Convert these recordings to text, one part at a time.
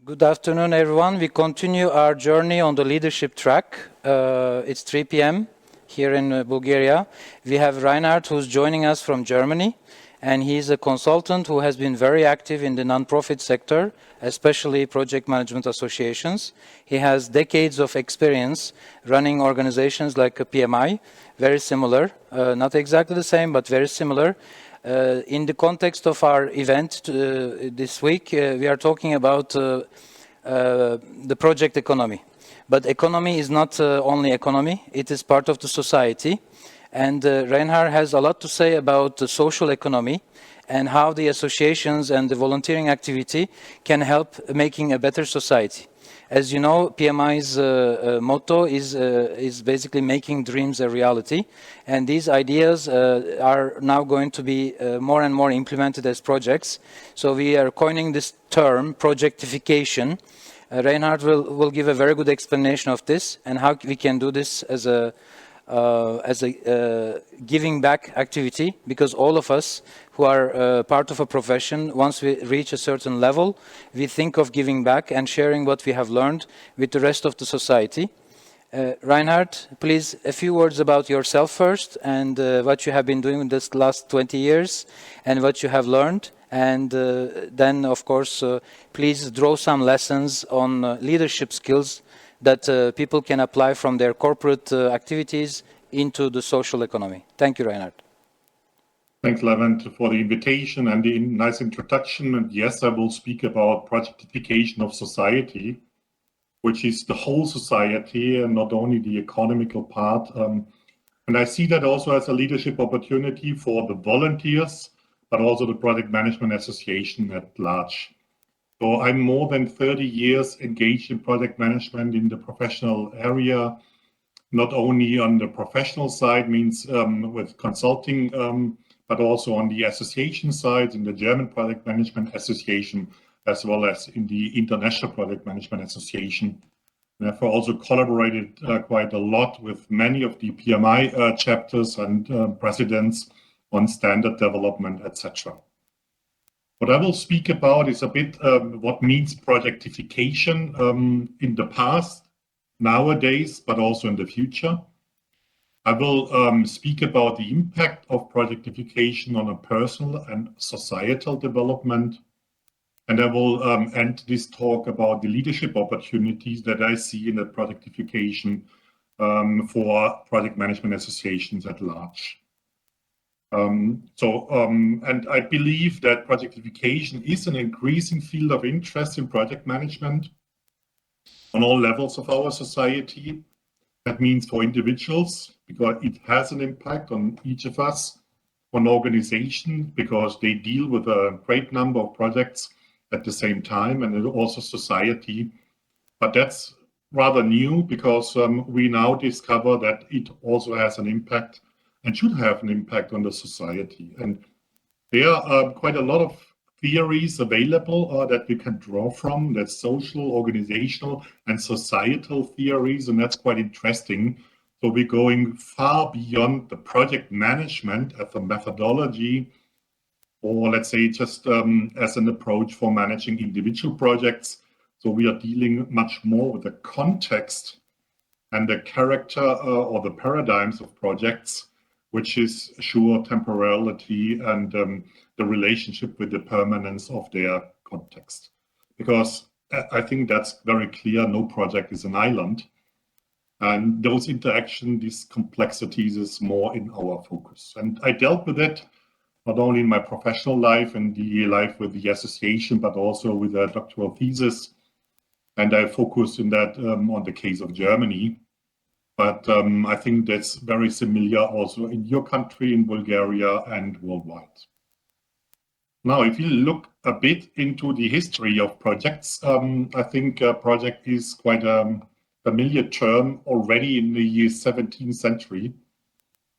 Good afternoon, everyone. We continue our journey on the leadership track. It's 3 p.m. here in Bulgaria. We have Reinhard, who's joining us from Germany, and he's a consultant who has been very active in the non-profit sector, especially project management associations. He has decades of experience running organizations like a PMI, very similar, not exactly the same, but very similar. In the context of our event this week, we are talking about the project economy. But economy is not only economy, it is part of the society. And Reinhard has a lot to say about the social economy and how the associations and the volunteering activity can help making a better society. As you know, PMI's motto is basically making dreams a reality, and these ideas are now going to be more and more implemented as projects. So we are coining this term, projectification. Reinhard will give a very good explanation of this and how we can do this as a giving back activity, because all of us who are part of a profession, once we reach a certain level, we think of giving back and sharing what we have learned with the rest of the society. Reinhard, please, a few words about yourself first and what you have been doing in this last 20 years and what you have learned. And then, of course, please draw some lessons on leadership skills that people can apply from their corporate activities into the social economy. Thank you, Reinhard. Thanks, Levent, for the invitation and the nice introduction. And yes, I will speak about projectification of society, which is the whole society and not only the economical part. And I see that also as a leadership opportunity for the volunteers, but also the Project Management Association at large. So I'm more than 30 years engaged in project management in the professional area, not only on the professional side, means with consulting, but also on the association side, in the German Project Management Association, as well as in the International Project Management Association. Therefore, also collaborated quite a lot with many of the PMI chapters and presidents on standard development, etc. What I will speak about is a bit what means projectification in the past, nowadays, but also in the future. I will speak about the impact of projectification on a personal and societal development. And I will end this talk about the leadership opportunities that I see in the projectification for project management associations at large. And I believe that projectification is an increasing field of interest in project management on all levels of our society. That means for individuals, because it has an impact on each of us, on organizations, because they deal with a great number of projects at the same time, and also society. But that's rather new, because we now discover that it also has an impact and should have an impact on the society. And there are quite a lot of theories available that we can draw from. That's social, organizational, and societal theories, and that's quite interesting. So we're going far beyond the project management as a methodology, or let's say just as an approach for managing individual projects. So we are dealing much more with the context and the character or the paradigms of projects, which is sure temporality and the relationship with the permanence of their context. Because I think that's very clear, no project is an island. And those interactions, these complexities is more in our focus. And I dealt with it not only in my professional life and the life with the association, but also with a doctoral thesis. And I focused in that on the case of Germany. But I think that's very similar also in your country, in Bulgaria, and worldwide. Now, if you look a bit into the history of projects, I think project is quite a familiar term already in the 17th century.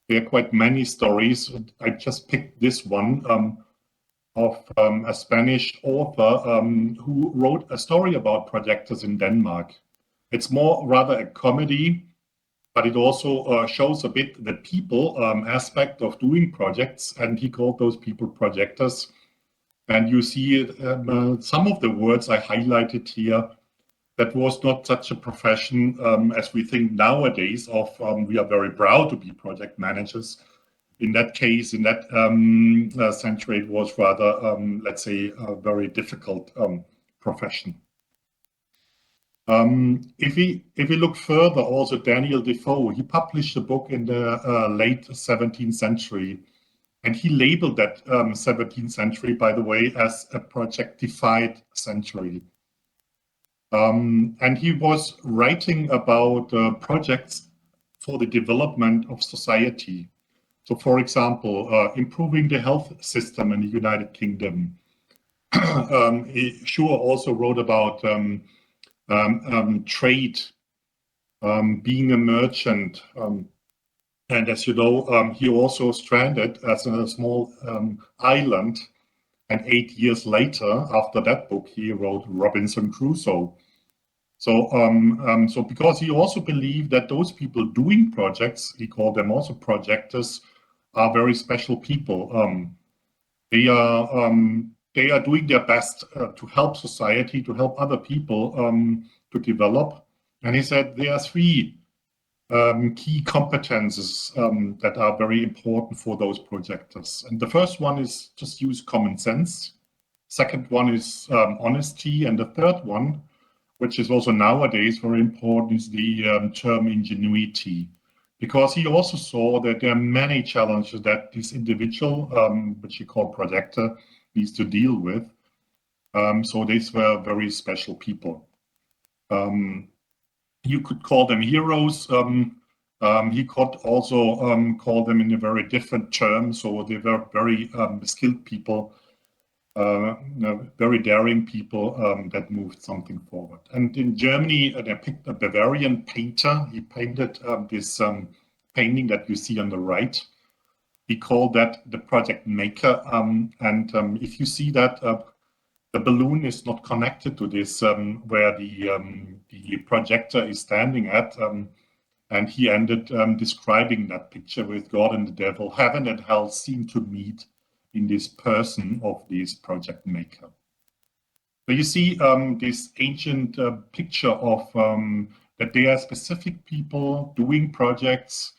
There are quite many stories. I just picked this one of a Spanish author who wrote a story about projectors in Denmark. It's more rather a comedy, but it also shows a bit the people aspect of doing projects, and he called those people projectors. And you see some of the words I highlighted here. That was not such a profession as we think nowadays of we are very proud to be project managers. In that case, in that century, it was rather, let's say, a very difficult profession. If we look further, also Daniel Defoe, he published a book in the late 17th century, and he labeled that 17th century, by the way, as a projectified century. And he was writing about projects for the development of society. So, for example, improving the health system in the United Kingdom. He sure also wrote about trade, being a merchant. And as you know, he also stranded as a small island. And 8 years later, after that book, he wrote Robinson Crusoe. So, so because he also believed that those people doing projects, he called them also projectors, are very special people. They are doing their best to help society, to help other people to develop. And he said there are three key competences that are very important for those projectors. And the first one is just use common sense. Second one is honesty. And the third one, which is also nowadays very important, is the term ingenuity. Because he also saw that there are many challenges that this individual, which he called projector, needs to deal with. So these were very special people. You could call them heroes. He could also call them in a very different term. So they were very skilled people, very daring people that moved something forward. And in Germany, they picked a Bavarian painter. He painted this painting that you see on the right. He called that the project maker. If you see that, the balloon is not connected to this where the projector is standing at. And he ended describing that picture with God and the devil. Heaven and hell seem to meet in this person of this project maker. So you see this ancient picture of that there are specific people doing projects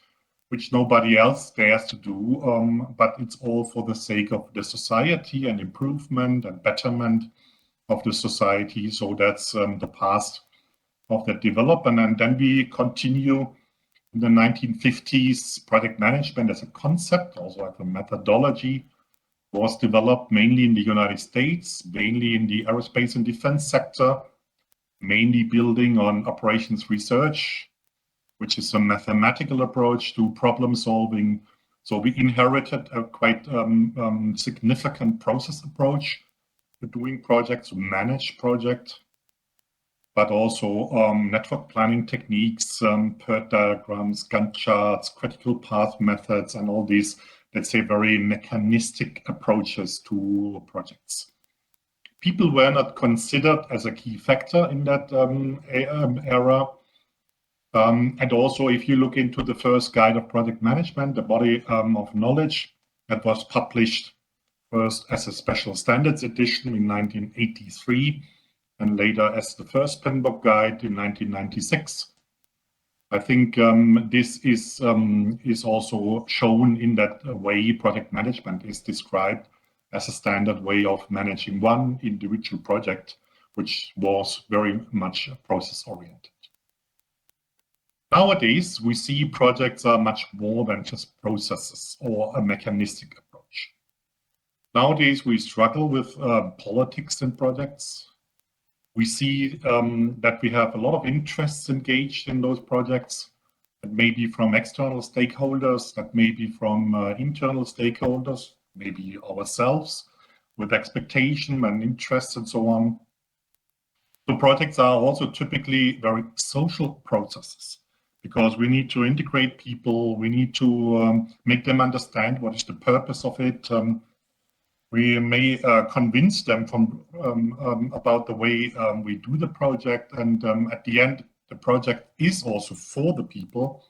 which nobody else dares to do, but it's all for the sake of the society and improvement and betterment of the society. So that's the past of that development. And then we continue in the 1950s, project management as a concept, also as a methodology, was developed mainly in the United States, mainly in the aerospace and defense sector, mainly building on operations research, which is a mathematical approach to problem solving. So we inherited a quite significant process approach to doing projects, to manage projects, but also network planning techniques, PERT diagrams, Gantt charts, critical path methods, and all these, let's say, very mechanistic approaches to projects. People were not considered as a key factor in that era. And also, if you look into the first guide of project management, the body of knowledge that was published first as a special standards edition in 1983, and later as the first PMBOK guide in 1996. I think this is also shown in that way project management is described as a standard way of managing one individual project, which was very much process-oriented. Nowadays, we see projects are much more than just processes or a mechanistic approach. Nowadays, we struggle with politics in projects. We see that we have a lot of interests engaged in those projects, that may be from external stakeholders, that may be from internal stakeholders, maybe ourselves, with expectation and interests and so on. So projects are also typically very social processes, because we need to integrate people, we need to make them understand what is the purpose of it. We may convince them about the way we do the project, and at the end, the project is also for the people.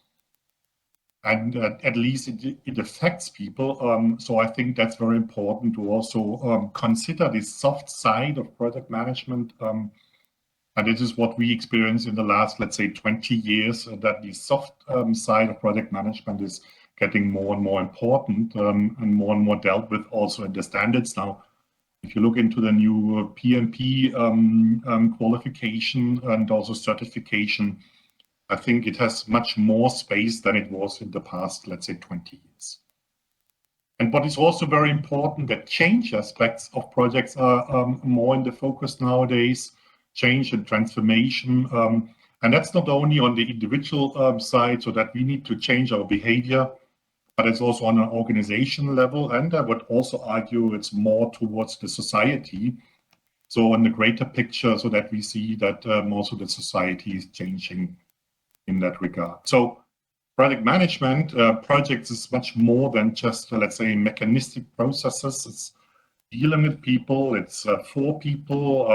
and at least it affects people. So I think that's very important to also consider the soft side of project management. And this is what we experienced in the last, let's say, 20 years, that the soft side of project management is getting more and more important and more dealt with also in the standards now. If you look into the new PMP qualification and also certification, I think it has much more space than it was in the past, let's say, 20 years. And what is also very important, that change aspects of projects are more in the focus nowadays, change and transformation. And that's not only on the individual side, so that we need to change our behavior, but it's also on an organization level. And I would also argue it's more towards the society. So on the greater picture, so that we see that also the society is changing in that regard. So project management projects is much more than just, let's say, mechanistic processes. It's dealing with people, it's for people,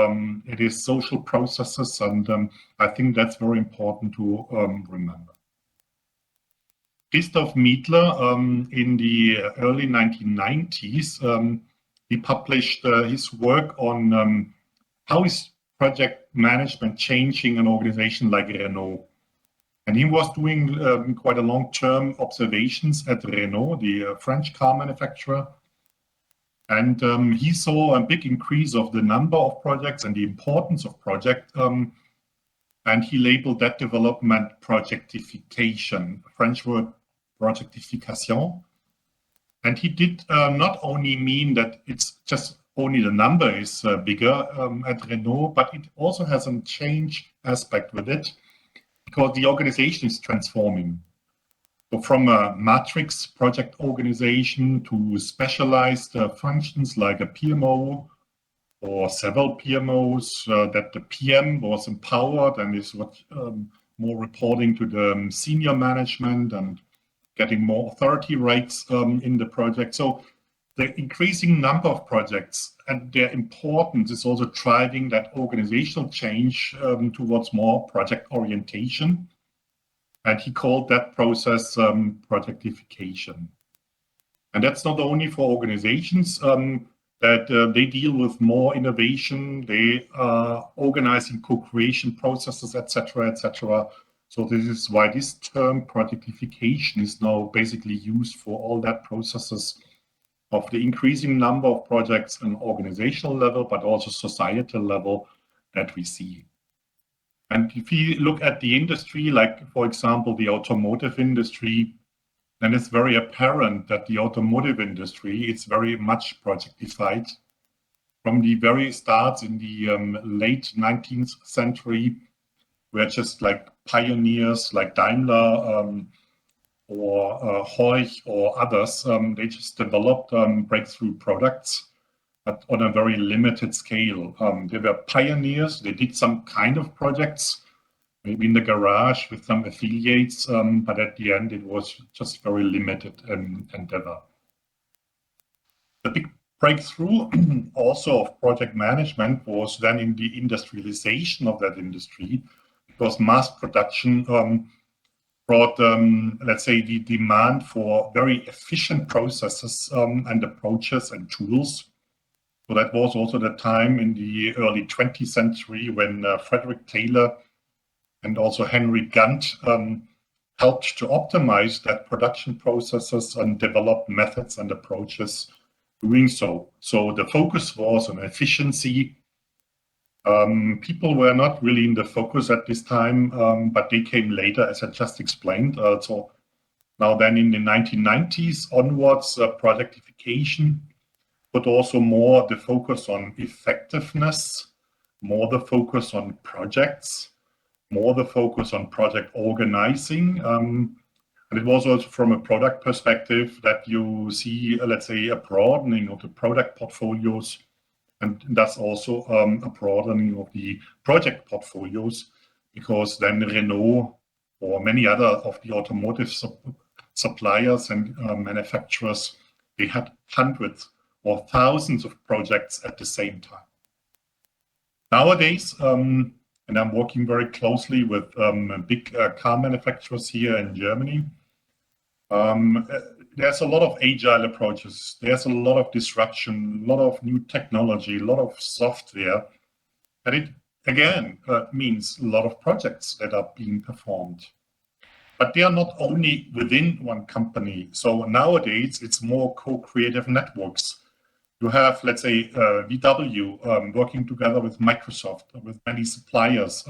it is social processes, and I think that's very important to remember. Christoph Mietler, in the early 1990s, he published his work on how is project management changing an organization like Renault. And he was doing quite a long-term observations at Renault, the French car manufacturer. And he saw a big increase of the number of projects and the importance of projects. And he labeled that development projectification, French word projectification. And he did not only mean that it's just only the number is bigger at Renault, but it also has a change aspect with it, because the organization is transforming. So from a matrix project organization to specialized functions like a PMO or several PMOs, that the PM was empowered and is what more reporting to the senior management and getting more authority rights in the project. So the increasing number of projects and their importance is also driving that organizational change towards more project orientation. And he called that process projectification. And that's not only for organizations that they deal with more innovation, they are organizing co-creation processes, etc., etc. So this is why this term projectification is now basically used for all that processes of the increasing number of projects on organizational level, but also societal level that we see. And if you look at the industry, like, for example, the automotive industry, then it's very apparent that the automotive industry is very much projectified. From the very starts in the late 19th century, where just like pioneers like Daimler or Horch or others, they just developed breakthrough products, but on a very limited scale. They were pioneers, they did some kind of projects, maybe in the garage with some affiliates, but at the end it was just very limited endeavor. The big breakthrough also of project management was then in the industrialization of that industry, because mass production brought, let's say, the demand for very efficient processes and approaches and tools. So that was also the time in the early 20th century when Frederick Taylor and also Henry Gantt helped to optimize that production processes and develop methods and approaches doing so. So the focus was on efficiency. People were not really in the focus at this time, but they came later, as I just explained. So now then in the 1990s onwards, projectification, but also more the focus on effectiveness, more the focus on projects, more the focus on project organizing. And it was also from a product perspective that you see, let's say, a broadening of the product portfolios, and that's also a broadening of the project portfolios, because then Renault or many other of the automotive suppliers and manufacturers, they had hundreds or thousands of projects at the same time. Nowadays, and I'm working very closely with big car manufacturers here in Germany, There's a lot of agile approaches. There's a lot of disruption, a lot of new technology, a lot of software. And it, again, means a lot of projects that are being performed. But they are not only within one company. So nowadays, it's more co-creative networks. You have, let's say, VW working together with Microsoft, with many suppliers,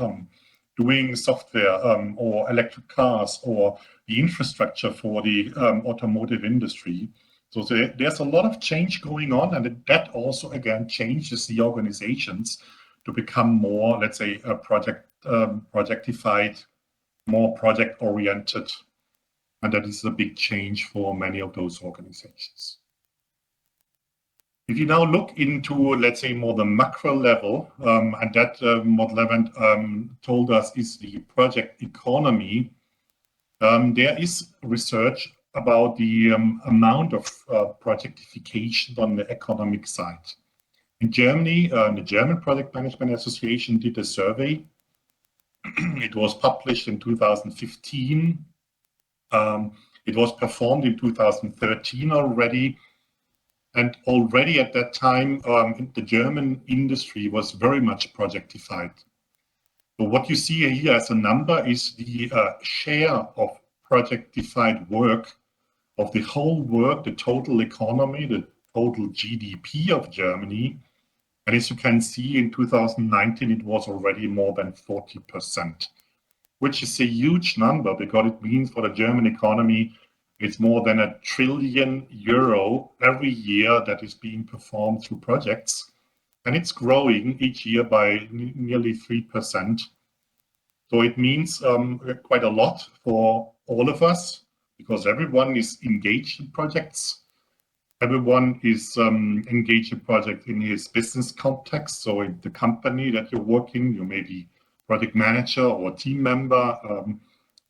doing software or electric cars or the infrastructure for the automotive industry. So there's a lot of change going on, and that also, again, changes the organizations to become more, let's say, projectified, more project-oriented. And that is a big change for many of those organizations. If you now look into, let's say, more the macro level, and that what Levent told us is the project economy, there is research about the amount of projectification on the economic side. In Germany, the German Project Management Association did a survey. It was published in 2015. It was performed in 2013 already. And already at that time, the German industry was very much projectified. So what you see here as a number is the share of projectified work of the whole work, the total economy, the total GDP of Germany. And as you can see, in 2019, it was already more than 40%, which is a huge number because it means for the German economy, it's more than €1 trillion every year that is being performed through projects. And it's growing each year by nearly 3%. So it means quite a lot for all of us because everyone is engaged in projects. Everyone is engaged in projects in his business context. So in the company that you're working, you may be project manager or team member.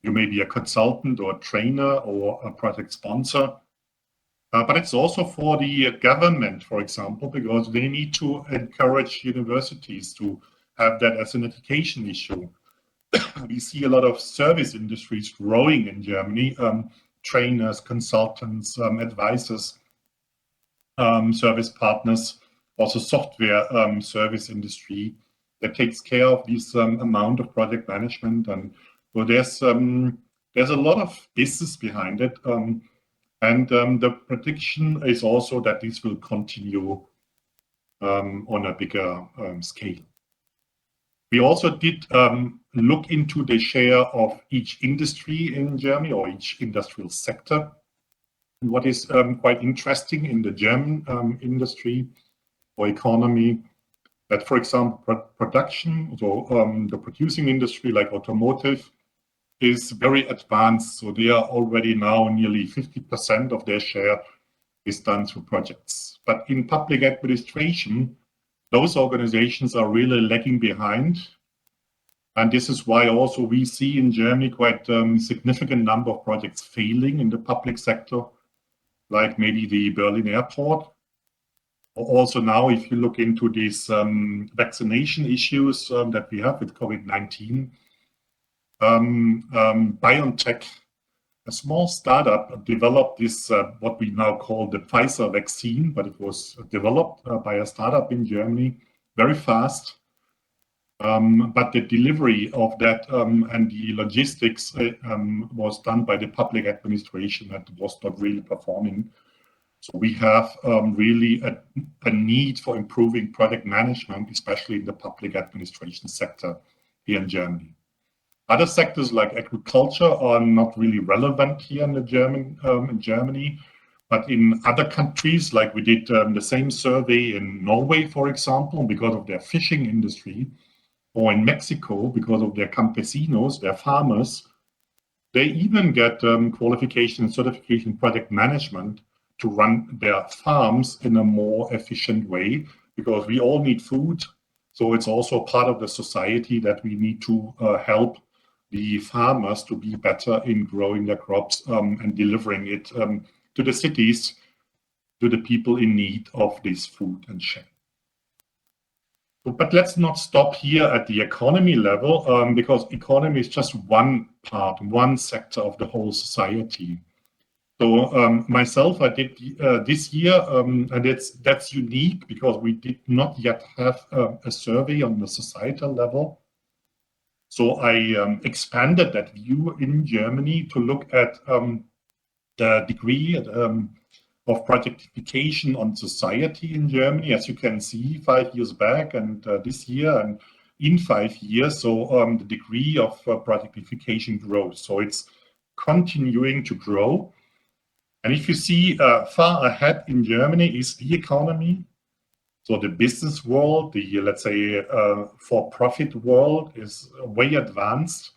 You may be a consultant or a trainer or a project sponsor. But it's also for the government, for example, because they need to encourage universities to have that as an education issue. We see a lot of service industries growing in Germany, trainers, consultants, advisors, service partners, also software service industry that takes care of this amount of project management. And so there's a lot of business behind it. And the prediction is also that this will continue on a bigger scale. We also did look into the share of each industry in Germany or each industrial sector. And what is quite interesting in the German industry or economy, that, for example, production, so the producing industry like automotive, is very advanced. So they are already now nearly 50% of their share is done through projects. But in public administration, those organizations are really lagging behind. And this is why also we see in Germany quite significant number of projects failing in the public sector, like maybe the Berlin airport. Also now, if you look into these vaccination issues that we have with COVID-19, BioNTech, a small startup, developed this, what we now call the Pfizer vaccine, but it was developed by a startup in Germany very fast. But the delivery of that and the logistics was done by the public administration that was not really performing. So we have really a need for improving project management, especially in the public administration sector here in Germany. Other sectors like agriculture are not really relevant here in Germany, but in other countries, like we did the same survey in Norway, for example, because of their fishing industry, or in Mexico because of their campesinos, their farmers, they even get qualification and certification in project management to run their farms in a more efficient way, because we all need food. So it's also part of the society that we need to help the farmers to be better in growing their crops and delivering it to the cities, to the people in need of this food and share. But let's not stop here at the economy level, because economy is just one part, one sector of the whole society. So myself, I did this year, and that's unique because we did not yet have a survey on the societal level. So I expanded that view in Germany to look at the degree of projectification on society in Germany, as you can see 5 years back and this year and in 5 years. So the degree of projectification grows. So it's continuing to grow. And if you see far ahead in Germany is the economy. So the business world, the, let's say, for-profit world is way advanced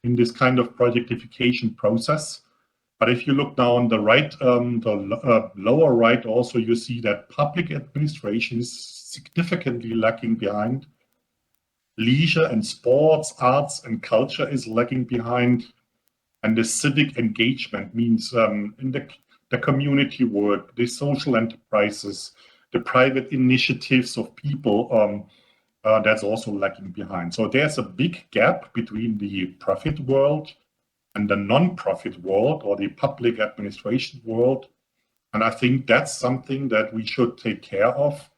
in this kind of projectification process. But if you look now on the right, the lower right also, you see that public administration is significantly lagging behind. Leisure and sports, arts and culture is lagging behind. And the civic engagement means in the community work, the social enterprises, the private initiatives of people, that's also lagging behind. So there's a big gap between the profit world and the non-profit world or the public administration world. And I think that's something that we should take care of.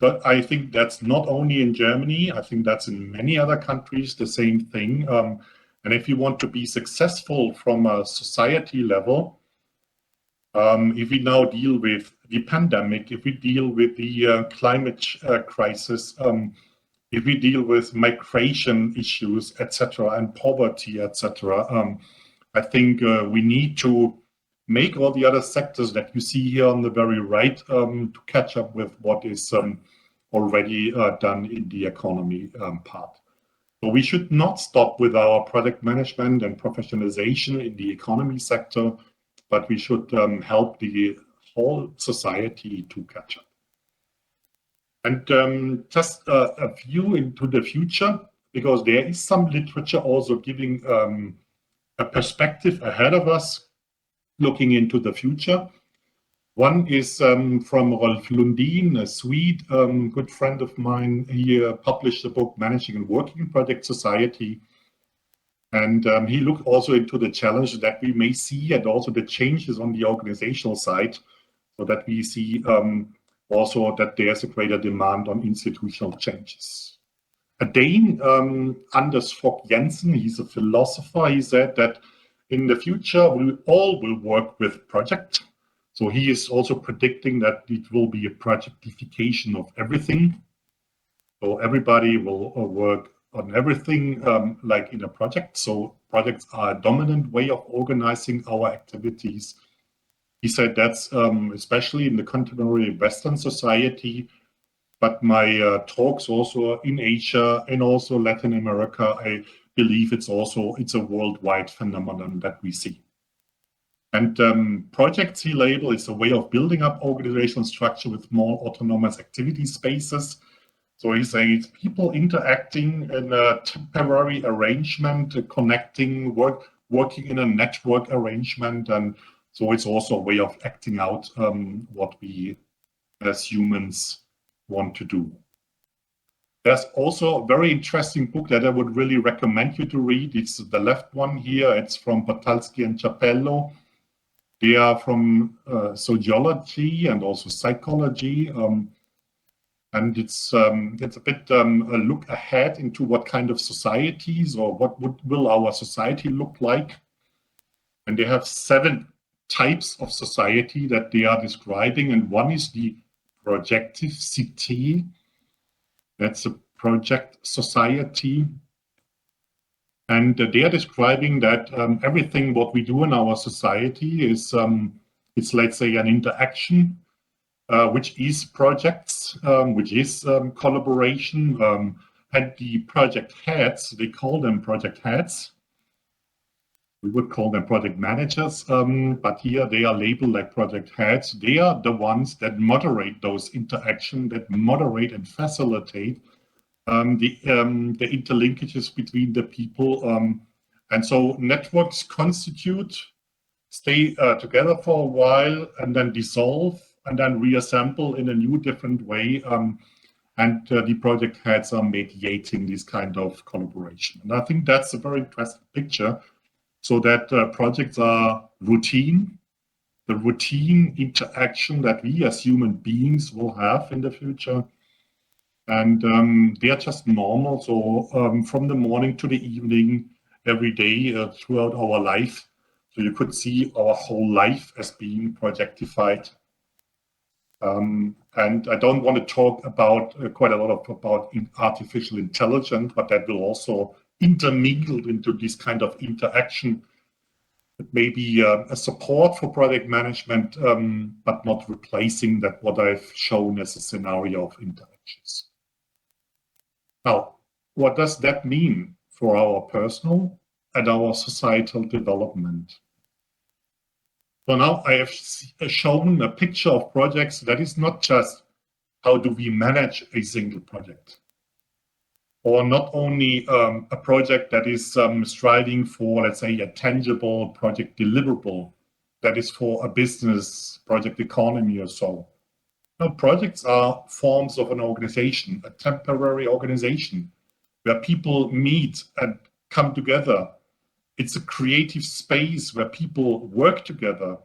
But I think that's not only in Germany, I think that's in many other countries, the same thing. And if you want to be successful from a society level, if we now deal with the pandemic, if we deal with the climate crisis, if we deal with migration issues, etc., and poverty, etc., I think we need to make all the other sectors that you see here on the very right to catch up with what is already done in the economy part. So we should not stop with our product management and professionalization in the economy sector, but we should help the whole society to catch up. And just a view into the future, because there is some literature also giving a perspective ahead of us, looking into the future. One is from Rolf Lundin, a Swede, good friend of mine. He published a book, Managing and Working in Project Society. And he looked also into the challenges that we may see and also the changes on the organizational side, so that we see also that there's a greater demand on institutional changes. A Dane, Anders Fogh Jensen, he's a philosopher. He said that in the future, we all will work with project. So he is also predicting that it will be a projectification of everything. So everybody will work on everything like in a project. So projects are a dominant way of organizing our activities. He said that's especially in the contemporary Western society, but my talks also in Asia and also Latin America, I believe it's a worldwide phenomenon that we see. And projects he labeled is a way of building up organizational structure with more autonomous activity spaces. So he's saying it's people interacting in a temporary arrangement, connecting, working in a network arrangement. And so it's also a way of acting out what we as humans want to do. There's also a very interesting book that I would really recommend you to read. It's the left one here. It's from Batalski and Capello. They are from sociology and also psychology. And it's a bit a look ahead into what kind of societies or what will our society look like. And they have 7 types of society that they are describing. And one is the projective city. That's a project society. And they are describing that everything what we do in our society is, it's let's say an interaction, which is projects, which is collaboration. And the project heads, they call them project heads. We would call them project managers, but here they are labeled like project heads. They are the ones that moderate those interactions, that moderate and facilitate the interlinkages between the people. And so networks constitute, stay together for a while, and then dissolve, and then reassemble in a new, different way. And the project heads are mediating this kind of collaboration. And I think that's a very interesting picture, so that projects are routine, the routine interaction that we as human beings will have in the future. And they are just normal. So from the morning to the evening, every day throughout our life. So you could see our whole life as being projectified. And I don't want to talk about quite a lot about artificial intelligence, but that will also intermingle into this kind of interaction. It may be a support for project management, but not replacing that what I've shown as a scenario of interactions. Now, what does that mean for our personal and our societal development? So now I have shown a picture of projects that is not just how do we manage a single project, or not only a project that is striving for, let's say, a tangible project deliverable that is for a business project economy or so. No, projects are forms of an organization, a temporary organization where people meet and come together. It's a creative space where people work together,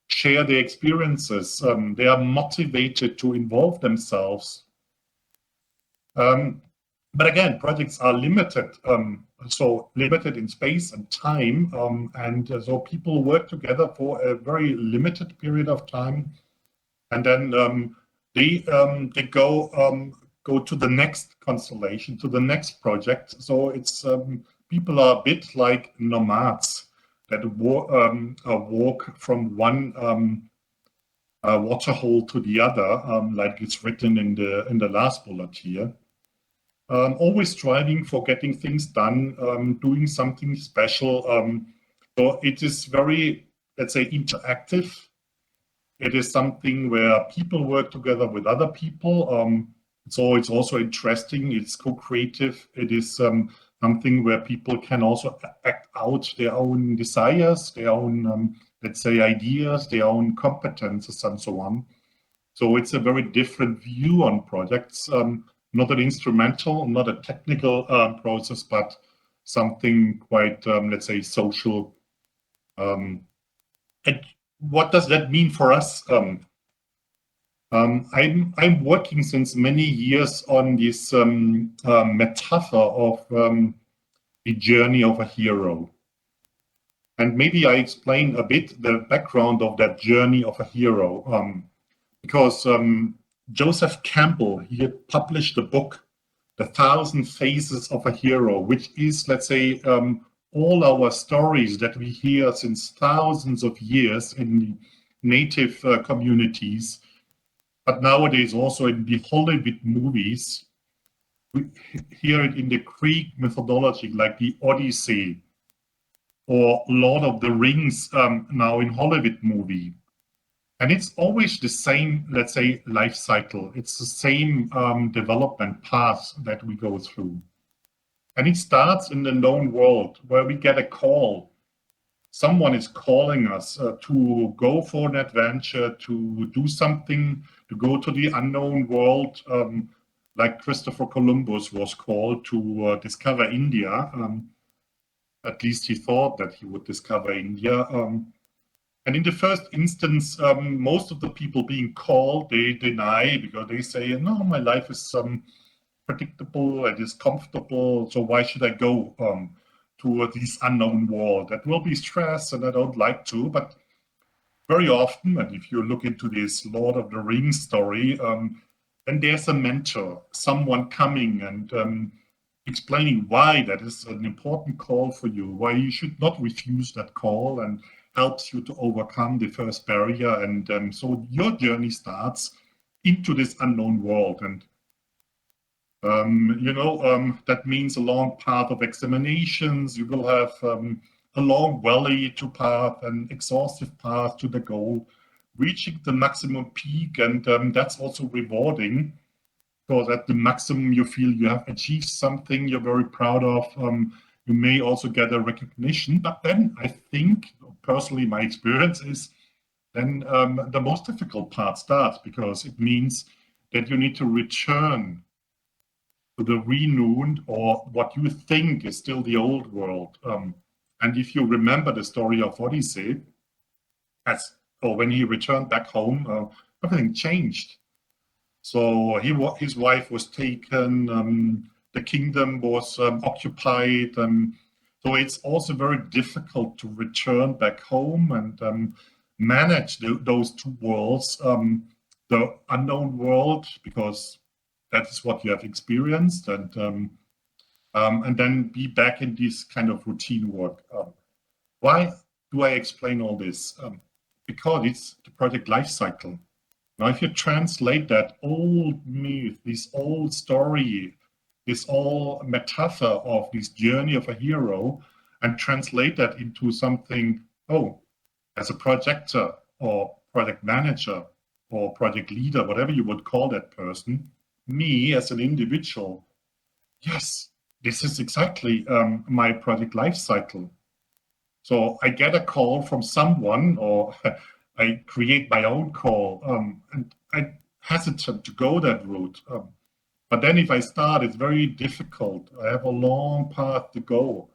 share their experiences. They are motivated to involve themselves. But again, projects are limited, so limited in space and time, and so people work together for a very limited period of time, and then they go to the next constellation, to the next project. So it's people are a bit like nomads that walk from one waterhole to the other, like it's written in the last bullet here. Always striving for getting things done, doing something special. So it is very, let's say, interactive. It is something where people work together with other people. So it's also interesting. It's co-creative. It is something where people can also act out their own desires, their own, let's say, ideas, their own competences, and so on. So it's a very different view on projects. Not an instrumental, not a technical process, but something quite, let's say, social. And what does that mean for us? I'm working since many years on this metaphor of the journey of a hero. And maybe I explain a bit the background of that journey of a hero, because Joseph Campbell, he had published a book, The 1,000 Faces of a Hero, which is, let's say, all our stories that we hear since thousands of years in the native communities, but nowadays also in the Hollywood movies. We hear it in the Greek mythology, like the Odyssey, or Lord of the Rings now in Hollywood movie. And it's always the same, let's say, life cycle. It's the same development path that we go through. And it starts in the known world where we get a call. Someone is calling us to go for an adventure, to do something, to go to the unknown world, like Christopher Columbus was called to discover India. At least he thought that he would discover India. And in the first instance, most of the people being called, they deny because they say, no, my life is predictable, it is comfortable, so why should I go to this unknown world? That will be stress and I don't like to, but very often, and if you look into this Lord of the Rings story, then there's a mentor, someone coming and explaining why that is an important call for you, why you should not refuse that call, and helps you to overcome the first barrier. And so your journey starts into this unknown world. And, that means a long path of examinations. You will have a long valley to path, an exhaustive path to the goal, reaching the maximum peak. And that's also rewarding, because at the maximum you feel you have achieved something you're very proud of. You may also get a recognition, but then I think, personally, my experience is then the most difficult part starts, because it means that you need to return to the renewed, or what you think is still the old world. And if you remember the story of Odyssey, as or when he returned back home, everything changed. So his wife was taken, the kingdom was occupied, so it's also very difficult to return back home and manage those two worlds, the unknown world, because that is what you have experienced, and then be back in this kind of routine work. Why do I explain all this? Because it's the project life cycle. Now, if you translate that old myth, this old story, this old metaphor of this journey of a hero, and translate that into something, as a projector or project manager or project leader, whatever you would call that person, me as an individual, yes, this is exactly my project life cycle. So I get a call from someone, or I create my own call, and I hesitate to go that route. But then if I start, it's very difficult. I have a long path to go.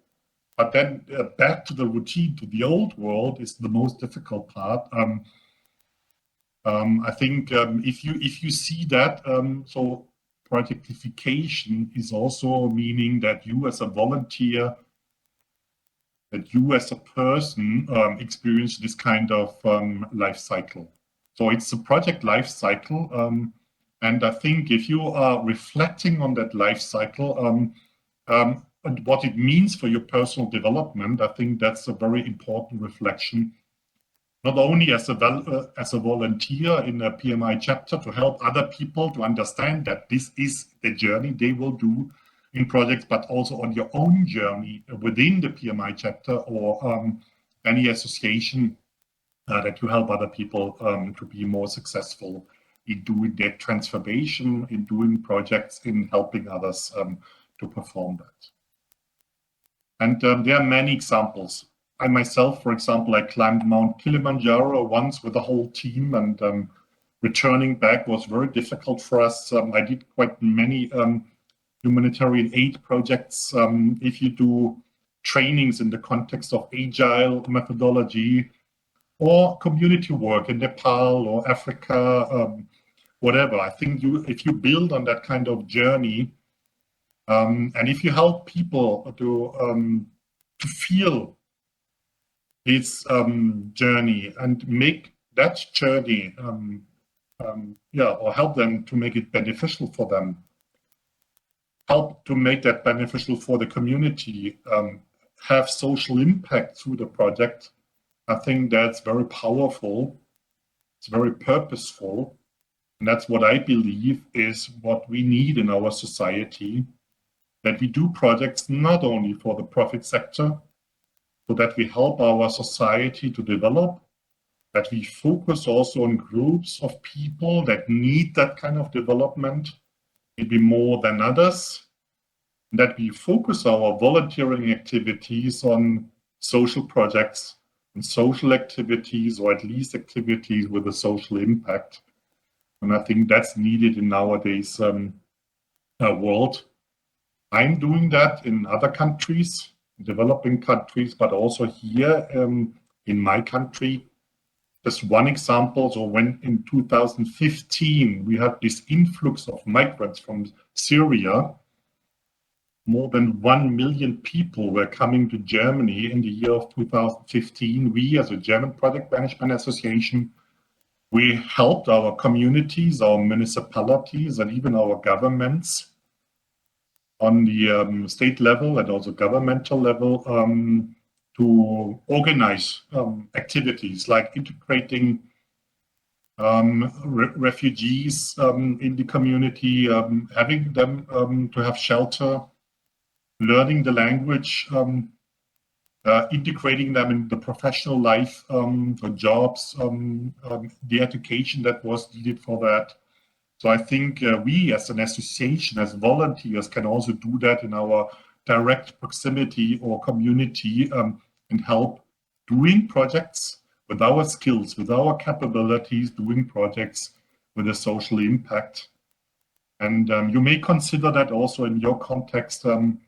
But then back to the routine, to the old world, is the most difficult part. I think if you see that, so projectification is also meaning that you as a volunteer, that you as a person experience this kind of life cycle. So it's a project life cycle. And I think if you are reflecting on that life cycle and what it means for your personal development, I think that's a very important reflection, not only as a volunteer in a PMI chapter to help other people to understand that this is the journey they will do in projects, but also on your own journey within the PMI chapter or any association that you help other people to be more successful in doing their transformation, in doing projects, in helping others to perform that. And there are many examples. I myself, for example, I climbed Mount Kilimanjaro once with the whole team, and returning back was very difficult for us. I did quite many humanitarian aid projects. If you do trainings in the context of agile methodology or community work in Nepal or Africa, whatever, I think if you build on that kind of journey, and if you help people to feel this journey and make that journey, or help them to make it beneficial for them, help to make that beneficial for the community, have social impact through the project, I think that's very powerful. It's very purposeful. And that's what I believe is what we need in our society, that we do projects not only for the profit sector, so that we help our society to develop, that we focus also on groups of people that need that kind of development, maybe more than others, that we focus our volunteering activities on social projects and social activities, or at least activities with a social impact. And I think that's needed in nowadays world. I'm doing that in other countries, developing countries, but also here in my country. Just one example, so when in 2015 we had this influx of migrants from Syria, more than 1 million people were coming to Germany in the year of 2015. We, as a German Project Management Association, we helped our communities, our municipalities, and even our governments on the state level and also governmental level to organize activities like integrating refugees in the community, having them to have shelter, learning the language, integrating them in the professional life, for jobs, the education that was needed for that. So I think we as an association, as volunteers, can also do that in our direct proximity or community and help doing projects with our skills, with our capabilities, doing projects with a social impact. And you may consider that also in your context and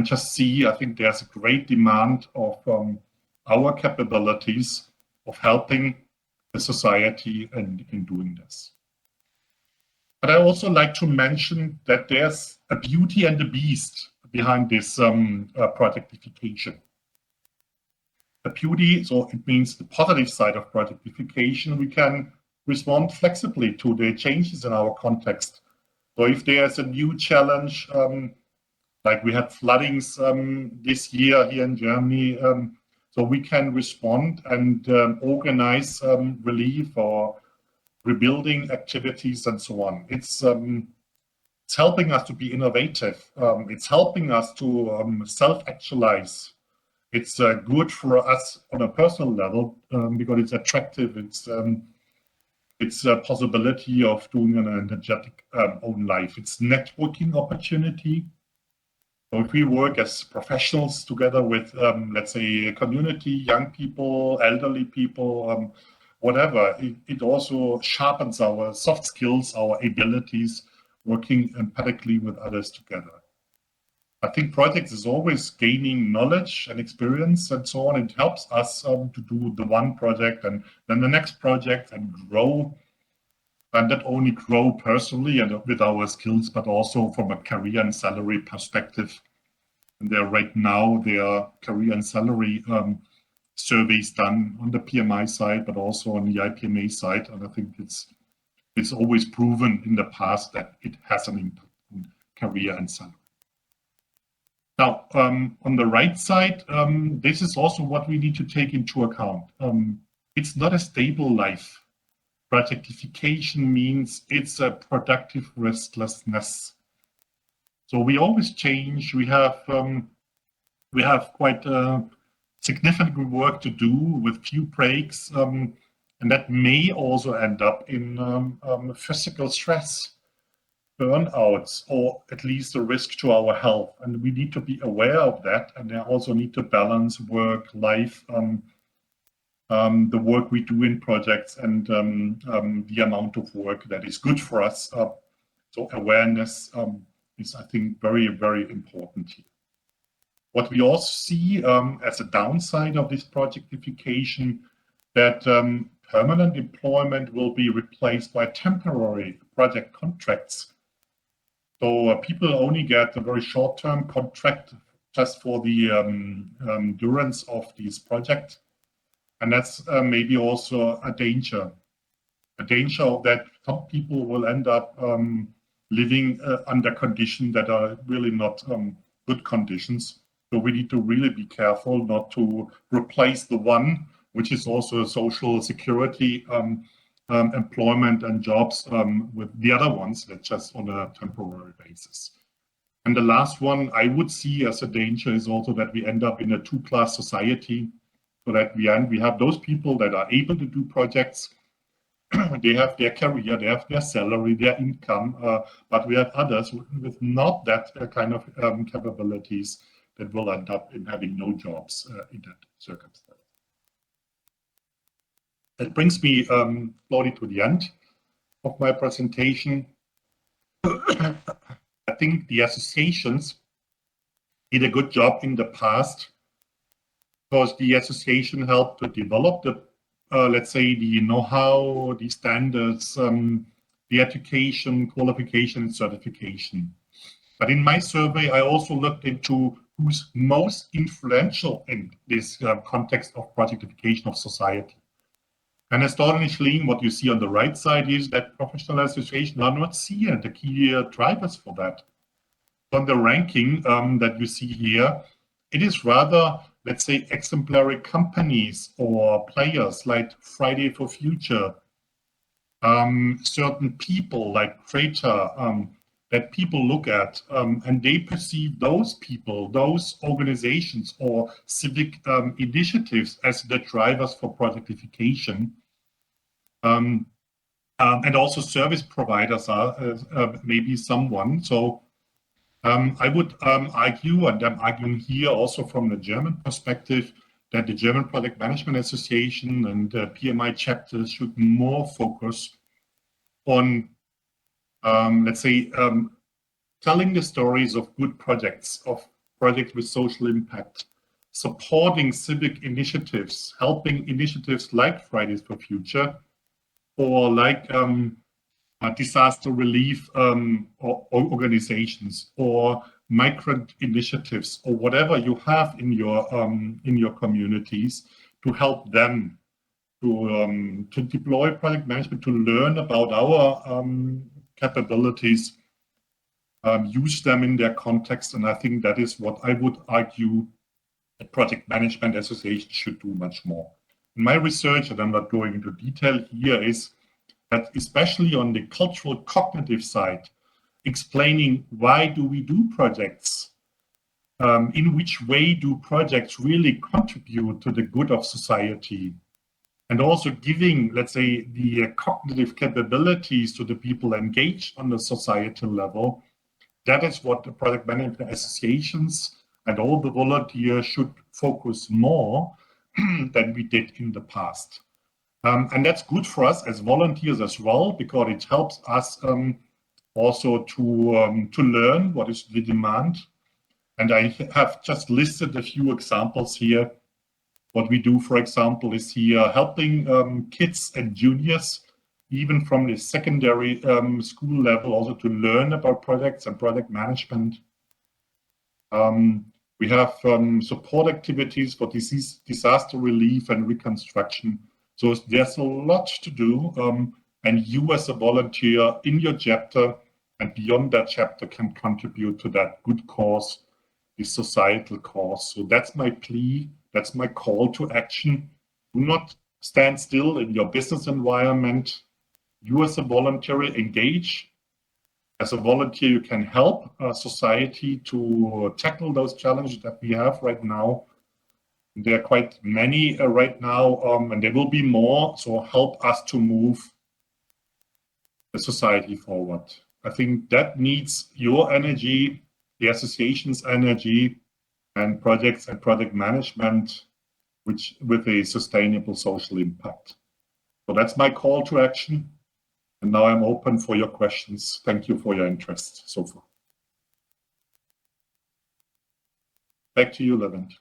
just see, I think there's a great demand of our capabilities of helping the society in doing this. But I also like to mention that there's a beauty and a beast behind this projectification. The beauty, so it means the positive side of projectification, we can respond flexibly to the changes in our context. So if there's a new challenge, like we had floodings this year here in Germany, so we can respond and organize relief or rebuilding activities and so on. It's helping us to be innovative. It's helping us to self-actualize. It's good for us on a personal level because it's attractive. It's a possibility of doing an energetic own life. It's networking opportunity. So if we work as professionals together with, let's say, a community, young people, elderly people, whatever, it also sharpens our soft skills, our abilities, working empathically with others together. I think projects is always gaining knowledge and experience and so on. It helps us to do the one project and then the next project and grow. And not only grow personally and with our skills, but also from a career and salary perspective. And right now, there are career and salary surveys done on the PMI side, but also on the IPMA side. And I think it's always proven in the past that it has an impact on career and salary. Now, on the right side, this is also what we need to take into account. It's not a stable life. Projectification means it's a productive restlessness. So we always change. We have quite significant work to do with few breaks, and that may also end up in physical stress, burnouts, or at least a risk to our health. And we need to be aware of that, and they also need to balance work, life, the work we do in projects, and the amount of work that is good for us. So awareness is, I think, very, very important here. What we also see as a downside of this projectification, that permanent employment will be replaced by temporary project contracts. So people only get a very short-term contract just for the endurance of this project. And that's maybe also a danger that some people will end up living under conditions that are really not good conditions. So we need to really be careful not to replace the one, which is also social security, employment and jobs with the other ones that just on a temporary basis. And the last one I would see as a danger is also that we end up in a two-class society. So that we have those people that are able to do projects, they have their career, they have their salary, their income, but we have others with not that kind of capabilities that will end up in having no jobs in that circumstance. That brings me slowly to the end of my presentation. I think the associations did a good job in the past, because the association helped to develop the, let's say, the know-how, the standards, the education, qualification, and certification. But in my survey, I also looked into who's most influential in this context of projectification of society. And astonishingly, what you see on the right side is that professional associations are not seen the key drivers for that. On the ranking that you see here, it is rather, let's say, exemplary companies or players like Friday for Future, certain people like Crater, that people look at, and they perceive those people, those organizations or civic initiatives as the drivers for projectification. And also service providers are maybe someone. So I would argue, and I'm arguing here also from the German perspective, that the German Project Management Association and PMI chapters should more focus on, let's say, telling the stories of good projects, of projects with social impact, supporting civic initiatives, helping initiatives like Fridays for Future or like disaster relief or organizations or migrant initiatives or whatever you have in your communities to help them to deploy project management, to learn about our capabilities, use them in their context. And I think that is what I would argue a project management association should do much more. In my research, and I'm not going into detail here, is that especially on the cultural cognitive side, explaining why do we do projects, in which way do projects really contribute to the good of society, and also giving, let's say, the cognitive capabilities to the people engaged on the societal level. That is what the project management associations and all the volunteers should focus more than we did in the past. And that's good for us as volunteers as well, because it helps us also to learn what is the demand. And I have just listed a few examples here. What we do, for example, is here helping kids and juniors, even from the secondary school level, also to learn about projects and project management. We have support activities for disaster relief and reconstruction. So there's a lot to do. And you as a volunteer in your chapter and beyond that chapter can contribute to that good cause, the societal cause. So that's my plea. That's my call to action. Do not stand still in your business environment. You as a volunteer engage. As a volunteer, you can help society to tackle those challenges that we have right now. There are quite many right now, and there will be more. So help us to move the society forward. I think that needs your energy, the association's energy, and projects and project management, which with a sustainable social impact. So that's my call to action. And now I'm open for your questions. Thank you for your interest so far. Back to you, Levent.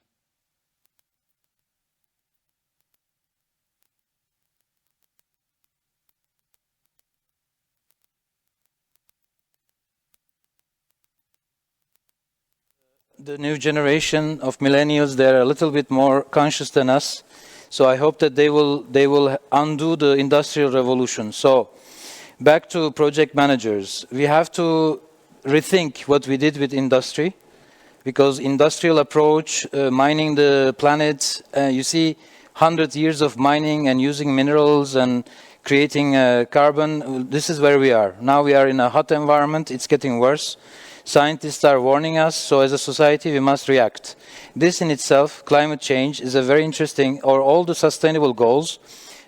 The new generation of millennials, they're a little bit more conscious than us. So I hope that they will undo the industrial revolution. So back to project managers. We have to rethink what we did with industry, because industrial approach, mining the planet, you see 100 years of mining and using minerals and creating carbon. This is where we are. Now we are in a hot environment. It's getting worse. Scientists are warning us, so as a society we must react. This in itself, climate change, is a very interesting, or all the sustainable goals,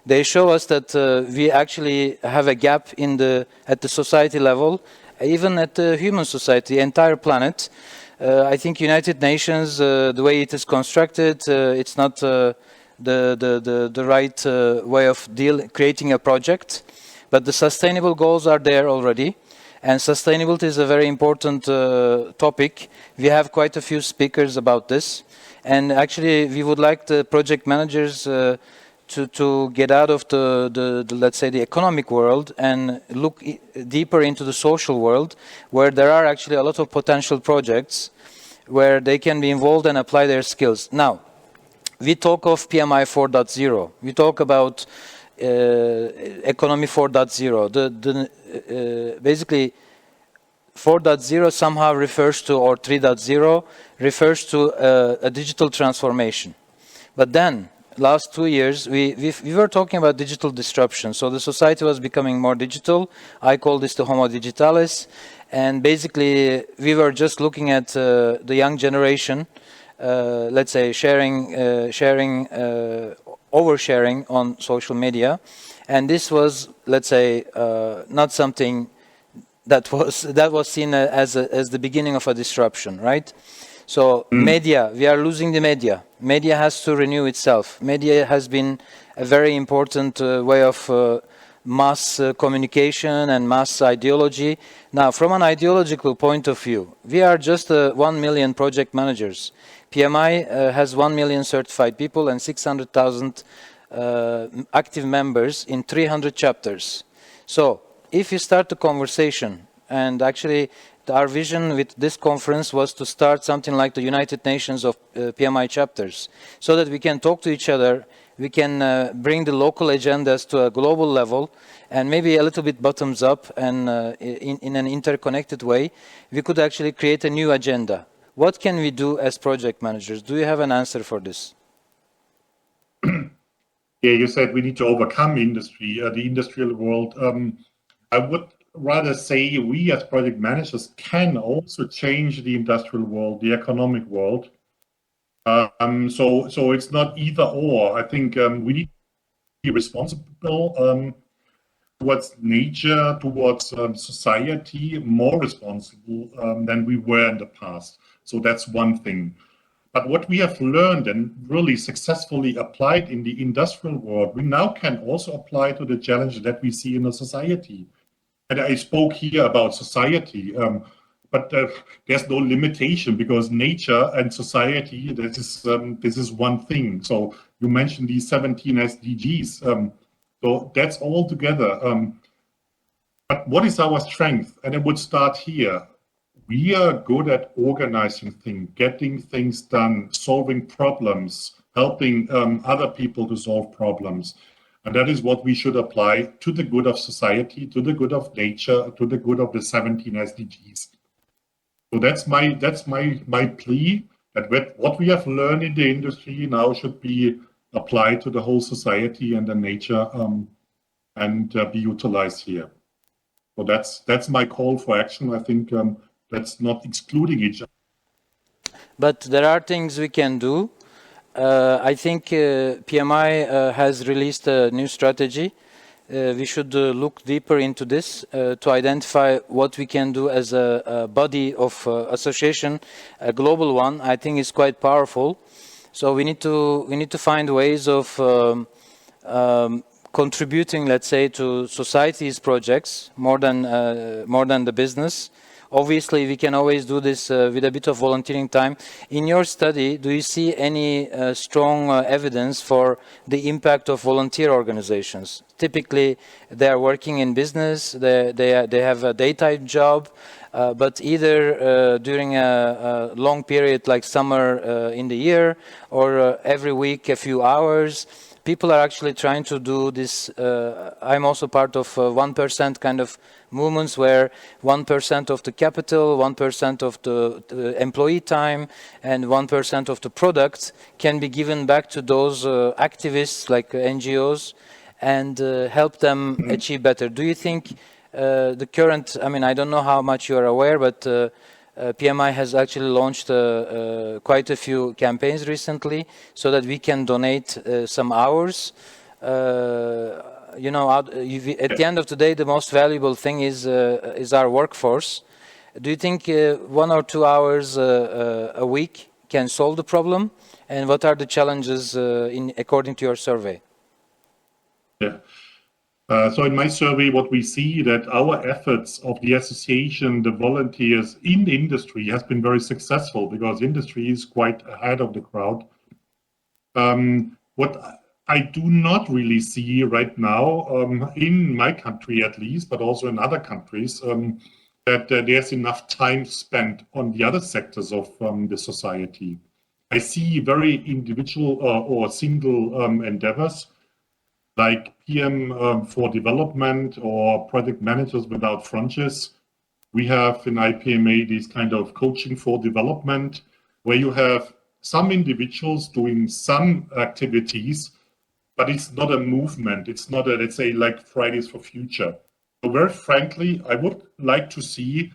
they show us that we actually have a gap at the society level, even at the human society, the entire planet. I think United Nations, the way it is constructed, it's not the right way of creating a project, but the sustainable goals are there already. And sustainability is a very important topic. We have quite a few speakers about this. And actually, we would like the project managers to get out of the let's say, the economic world and look deeper into the social world, where there are actually a lot of potential projects where they can be involved and apply their skills. Now, we talk of PMI 4.0. We talk about economy 4.0. Basically 4.0 somehow refers to, or 3.0 refers to a digital transformation. But then last 2 years we were talking about digital disruption. So the society was becoming more digital. I call this the Homo Digitalis. And basically we were just looking at the young generation, let's say oversharing on social media, and this was, let's say, not something that was seen as the beginning of a disruption, right? So media, we are losing the media. Media has to renew itself. Media has been a very important way of mass communication and mass ideology. Now, from an ideological point of view, we are just 1 million project managers. PMI has 1 million certified people and 600,000 active members in 300 chapters. So, if you start a conversation, and actually our vision with this conference was to start something like the United Nations of PMI chapters, so that we can talk to each other, we can bring the local agendas to a global level, and maybe a little bit bottoms up, and in an interconnected way, we could actually create a new agenda. What can we do as project managers? Do you have an answer for this? Yeah, you said we need to overcome industry, the industrial world. I would rather say we as project managers can also change the industrial world, the economic world. So it's not either or. I think we need to be responsible towards nature, towards society, more responsible than we were in the past. So that's one thing. But what we have learned and really successfully applied in the industrial world, we now can also apply to the challenge that we see in the society. And I spoke here about society, but there's no limitation because nature and society, this is one thing. So you mentioned these 17 SDGs. So that's all together. But what is our strength? And I would start here. We are good at organizing things, getting things done, solving problems, helping other people to solve problems. And that is what we should apply to the good of society, to the good of nature, to the good of the 17 SDGs. So that's my plea, that what we have learned in the industry now should be applied to the whole society and the nature and be utilized here. So that's my call for action. I think that's not excluding each other. But there are things we can do. I think PMI has released a new strategy. We should look deeper into this to identify what we can do as a body of association, a global one. I think is quite powerful. So we need to find ways of contributing, let's say, to society's projects more than the business. Obviously, we can always do this with a bit of volunteering time. In your study, do you see any strong evidence for the impact of volunteer organizations? Typically, they are working in business, they have a daytime job, but either during a long period like summer in the year or every week a few hours, people are actually trying to do this. I'm also part of 1% kind of movements where 1% of the capital, 1% of the employee time, and 1% of the product can be given back to those activists like NGOs and help them achieve better. Do you think the current, I mean, I don't know how much you are aware, but PMI has actually launched quite a few campaigns recently so that we can donate some hours. You know, at the end of the day, the most valuable thing is our workforce. Do you think 1 or 2 hours a week can solve the problem? And what are the challenges according to your survey? Yeah. So in my survey, what we see that our efforts of the association, the volunteers in the industry has been very successful because industry is quite ahead of the crowd. What I do not really see right now, in my country at least, but also in other countries, that there's enough time spent on the other sectors of the society. I see very individual or single endeavors, like PM for development or project managers without frontiers. We have in IPMA this kind of coaching for development, where you have some individuals doing some activities, but it's not a movement. It's not a, let's say, like Fridays for Future. So very frankly, I would like to see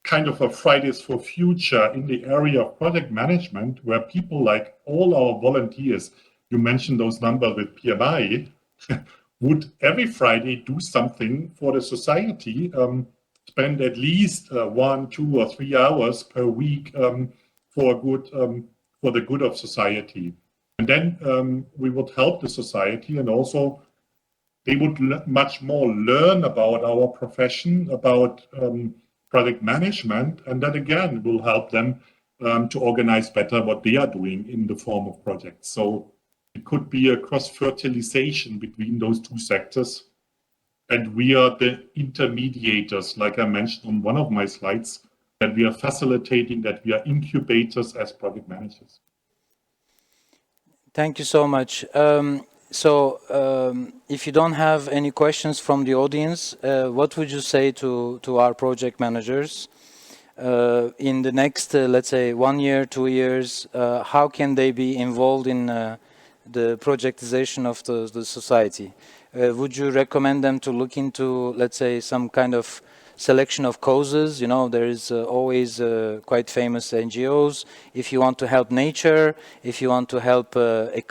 kind of a Fridays for Future in the area of project management, where people like all our volunteers, you mentioned those numbers with PMI, would every Friday do something for the society, spend at least 1, 2, or 3 hours per week for the good of society. And then we would help the society and also they would much more learn about our profession, about project management, and that again will help them to organize better what they are doing in the form of projects. So it could be a cross-fertilization between those two sectors. And we are the intermediators, like I mentioned on one of my slides, that we are facilitating, that we are incubators as project managers. Thank you so much. If you don't have any questions from the audience, what would you say to our project managers in the next, let's say, 1 year, 2 years? How can they be involved in the projectization of the society? Would you recommend them to look into, let's say, some kind of selection of causes? You know, there is always quite famous NGOs. If you want to help nature, if you want to help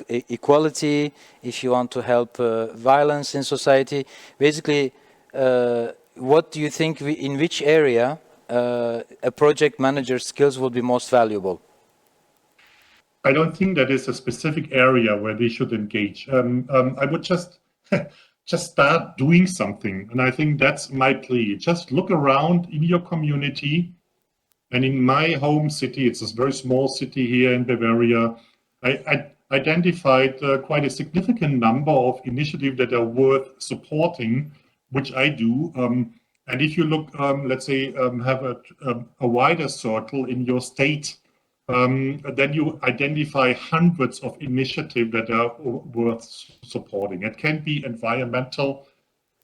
equality, if you want to help violence in society, basically, what do you think, in which area a project manager's skills will be most valuable? I don't think that is a specific area where they should engage. I would just start doing something. And I think that's my plea. Just look around in your community. And in my home city, it's a very small city here in Bavaria, I identified quite a significant number of initiatives that are worth supporting, which I do. And if you look, let's say, have a wider circle in your state, then you identify hundreds of initiatives that are worth supporting. It can be environmental,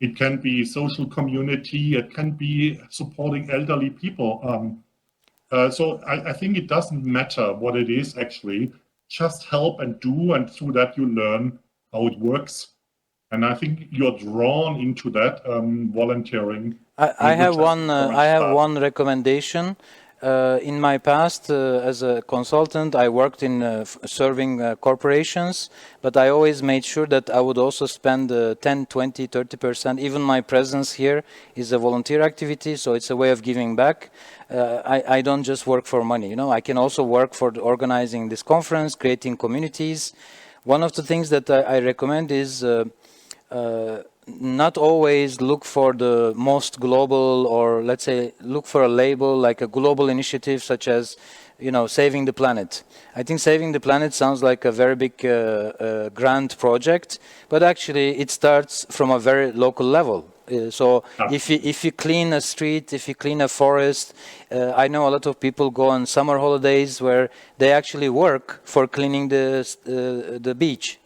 it can be social community, it can be supporting elderly people. So I think it doesn't matter what it is actually, just help and do, and through that you learn how it works. And I think you're drawn into that volunteering. I have one recommendation. In my past, as a consultant, I worked in serving corporations, but I always made sure that I would also spend 10, 20, 30%. Even my presence here is a volunteer activity, so it's a way of giving back. I don't just work for money, you know. I can also work for organizing this conference, creating communities. One of the things that I recommend is not always look for the most global, or let's say look for a label like a global initiative such as, you know, saving the planet. I think saving the planet sounds like a very big grand project, but actually it starts from a very local level. If you clean a street, if you clean a forest, I know a lot of people go on summer holidays where they actually work for cleaning the beach.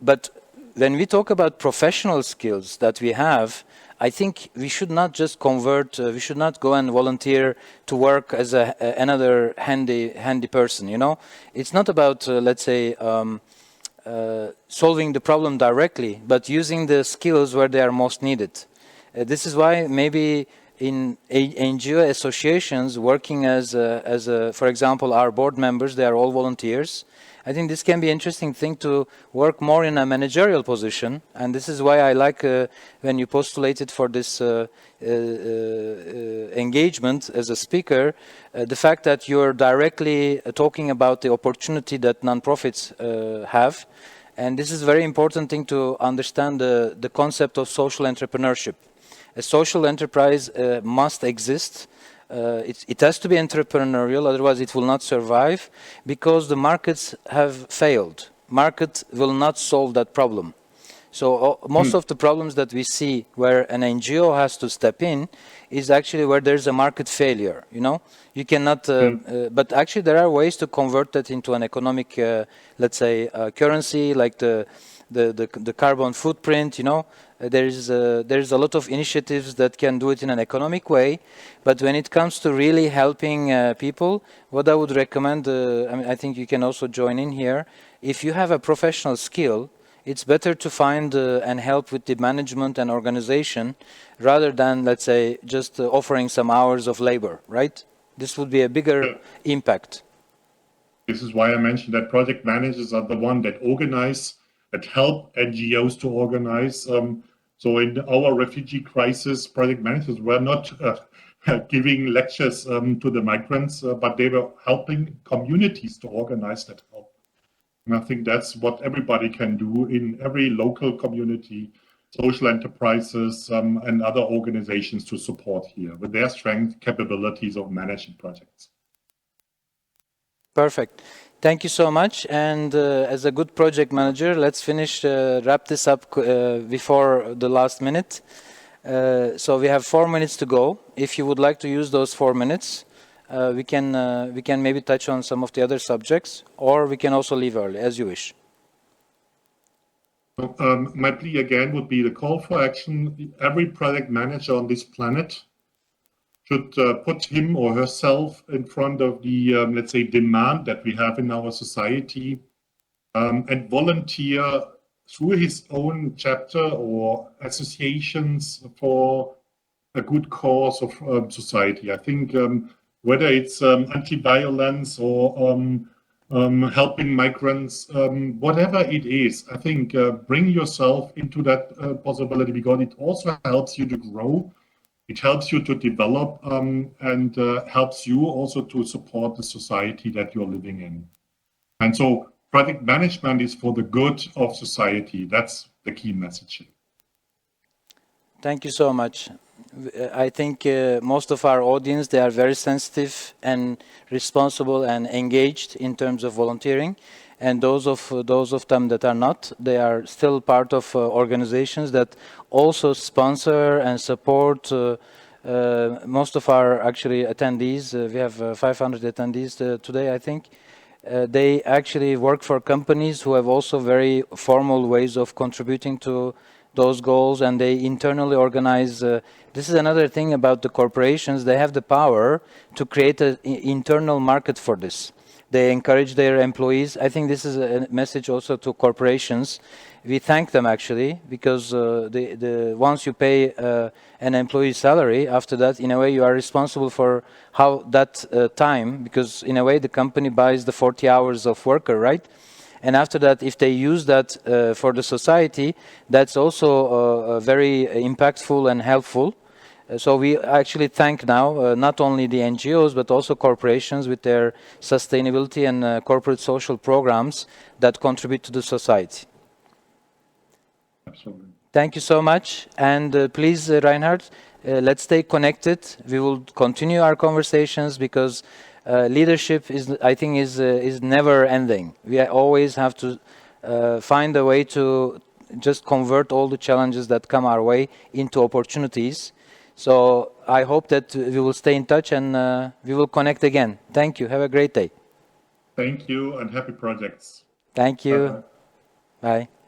But when we talk about professional skills that we have, I think we should not just convert, we should not go and volunteer to work as another handy person, you know. It's not about, let's say, solving the problem directly, but using the skills where they are most needed. This is why maybe in NGO associations working as for example, our board members, they are all volunteers. I think this can be an interesting thing to work more in a managerial position, and this is why I like when you postulated for this engagement as a speaker, the fact that you're directly talking about the opportunity that nonprofits have, and this is a very important thing to understand the concept of social entrepreneurship. A social enterprise must exist. It has to be entrepreneurial, otherwise it will not survive, because the markets have failed. Market will not solve that problem. So most of the problems that we see where an NGO has to step in is actually where there's a market failure, you know. You cannot, but actually there are ways to convert that into an economic, let's say, currency, like the carbon footprint, you know. There's a lot of initiatives that can do it in an economic way, but when it comes to really helping people, what I would recommend, I mean, I think you can also join in here, if you have a professional skill, it's better to find and help with the management and organization rather than, let's say, just offering some hours of labor, right? This would be a bigger impact. This is why I mentioned that project managers are the one that organize, that help NGOs to organize. So in our refugee crisis, project managers were not giving lectures to the migrants, but they were helping communities to organize that help. And I think that's what everybody can do in every local community, social enterprises, and other organizations to support here with their strength, capabilities of managing projects. Perfect. Thank you so much. And as a good project manager, let's wrap this up before the last minute. So we have 4 minutes to go. If you would like to use those 4 minutes, we can maybe touch on some of the other subjects, or we can also leave early, as you wish. My plea again would be the call for action. Every project manager on this planet should put him or herself in front of the, let's say, demand that we have in our society, and volunteer through his own chapter or associations for a good cause of society. I think whether it's anti-violence or helping migrants, whatever it is, I think bring yourself into that possibility, because it also helps you to grow. It helps you to develop, and helps you also to support the society that you're living in. And so project management is for the good of society. That's the key message. Thank you so much. I think most of our audience, they are very sensitive and responsible and engaged in terms of volunteering. And those of them that are not, they are still part of organizations that also sponsor and support most of our actually attendees. We have 500 attendees today, I think. They actually work for companies who have also very formal ways of contributing to those goals, and they internally organize. This is another thing about the corporations. They have the power to create an internal market for this. They encourage their employees. I think this is a message also to corporations. We thank them actually, because once you pay an employee salary, after that, in a way, you are responsible for how that time, because in a way, the company buys the 40 hours of worker, right? And after that, if they use that for the society, that's also very impactful and helpful. So we actually thank now not only the NGOs, but also corporations with their sustainability and corporate social programs that contribute to the society. Absolutely. Thank you so much. And please, Reinhard, let's stay connected. We will continue our conversations, because leadership I think is never ending. We always have to find a way to just convert all the challenges that come our way into opportunities. So I hope that we will stay in touch, and we will connect again. Thank you. Have a great day. Thank you, and happy projects. Thank you. Bye-bye. Bye.